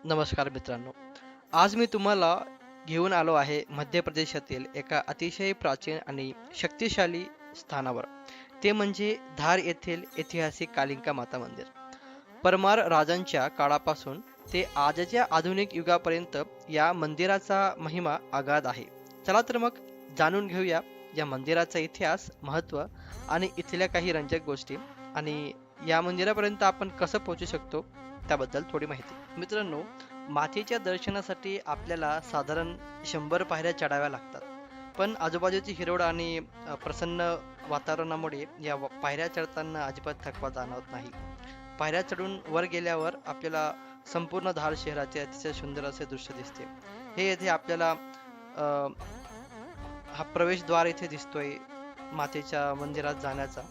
नमस्कार मित्रांनो. आज मी तुम्हाला घेऊन आलो आहे मध्य प्रदेशातील एका अतिशय प्राचीन आणि शक्तिशाली स्थानावर. ते म्हणजे धार येथील ऐतिहासिक कालिका माता मंदिर. परमार राजांच्या काळापासून ते आजच्या आधुनिक युगापर्यंत या मंदिराचा महिमा अगाध आहे. चला तर मग जाणून घेऊया या मंदिराचा इतिहास, महत्त्व आणि इथल्या काही रंजक गोष्टी आणि या मंदिरापर्यंत आपण कसं पोहोचू शकतो त्याबद्दल थोडी माहिती. मित्रांनो, मातेच्या दर्शनासाठी आपल्याला साधारण 100 पायऱ्या चढाव्या लागतात. पण आजूबाजूची हिरवळ आणि प्रसन्न वातावरणामुळे या पायऱ्या चढताना अजिबात थकवा जाणवत नाही. पायऱ्या चढून वर गेल्यावर आपल्याला संपूर्ण धार शहराचे अतिशय सुंदर असे दृश्य दिसते. हे येथे आपल्याला अ, हा प्रवेशद्वार इथे दिसतोय मातेच्या मंदिरात जाण्याचा.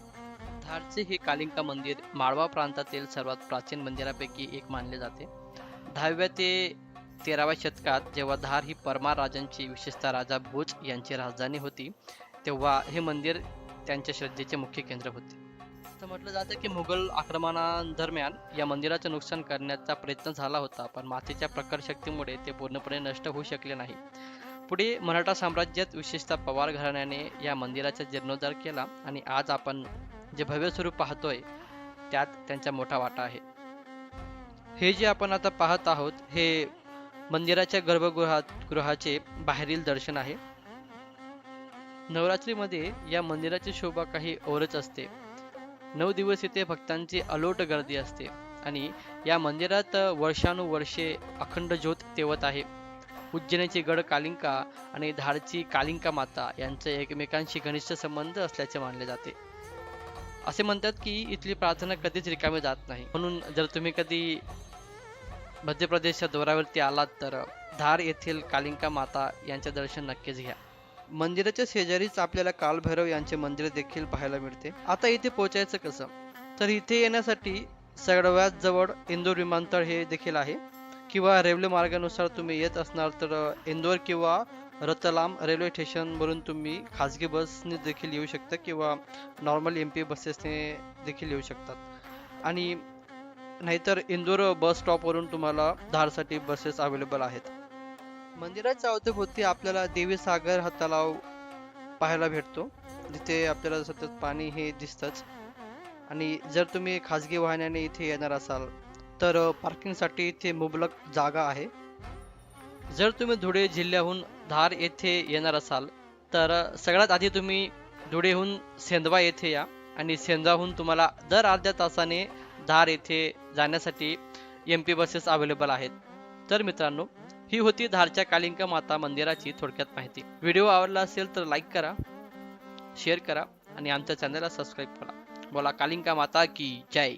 धारचे हे कालिका मंदिर माळवा प्रांतातील सर्वात प्राचीन मंदिरापैकी एक मानले जाते. 10व्या ते 13व्या शतकात जेव्हा धार ही परमार राजांची, विशेषतः राजा भोज यांची राजधानी होती, तेव्हा हे मंदिर त्यांच्या श्रद्धेचे मुख्य केंद्र होते. असं म्हटलं जातं की मुघल आक्रमणादरम्यान या मंदिराचे नुकसान करण्याचा प्रयत्न झाला होता, पण मातेच्या प्रखर शक्तीमुळे ते पूर्णपणे नष्ट होऊ शकले नाही. पुढे मराठा साम्राज्यात, विशेषतः पवार घराण्याने या मंदिराचा जीर्णोद्धार केला आणि आज आपण जे भव्य स्वरूप पाहतोय त्यात त्यांचा मोठा वाटा आहे. हे जे आपण आता पाहत आहोत हे मंदिराच्या गृहाचे बाहेरील दर्शन आहे. नवरात्रीमध्ये या मंदिराची शोभा काही औरच असते. 9 दिवस इथे भक्तांची अलोट गर्दी असते आणि या मंदिरात वर्षानुवर्षे अखंड ज्योत तेवत आहे. उज्जैनची गड कालिंका आणि धारची कालिंका माता यांचे एकमेकांशी घनिष्ठ संबंध असल्याचे मानले जाते. असे म्हणतात की इथली प्रार्थना कधीच रिकामी जात नाही. म्हणून जर तुम्ही कधी मध्य प्रदेशच्या दौऱ्यावरती आलात तर धार येथील कालिका माता यांचे दर्शन नक्कीच घ्या. मंदिराच्या शेजारीच आपल्याला कालभैरव यांचे मंदिर देखील पाहायला मिळते. आता इथे पोहोचायचं कसं? तर इथे येण्यासाठी सर्वात जवळ इंदोर विमानतळ हे देखील आहे, किंवा रेल्वे मार्गानुसार तुम्ही येत असणार तर इंदोर किंवा रतलाम रेल्वे स्टेशनवरून तुम्ही खाजगी बसने देखील येऊ शकता किंवा नॉर्मल MP बसेसने देखील येऊ शकतात. आणि नाहीतर इंदोर बस स्टॉपवरून तुम्हाला धारसाठी बसेस अवेलेबल आहेत. मंदिराच्या अवतीभोवती आपल्याला देवी सागर हा तलाव पाहायला भेटतो, जिथे आपल्याला सतत पाणी हे दिसतंच. आणि जर तुम्ही खाजगी वाहनाने इथे येणार असाल तर पार्किंगसाठी इथे मुबलक जागा आहे. जर तुम्ही धुळे जिल्ह्याहून धार येथे येणार असाल तर सगळ्यात आधी तुम्ही धुळेहून सेंधवा येथे या आणि सेंधवाहून तुम्हाला दर अर्ध्या तासाने धार येथे जाण्यासाठी MP बसेस अवेलेबल आहेत. तर मित्रांनो, ही होती धारच्या कालिका माता मंदिराची थोडक्यात माहिती. व्हिडिओ आवडला असेल तर लाईक करा, शेअर करा आणि आमच्या चॅनलला सबस्क्राईब करा. बोला कालिका माता की जय.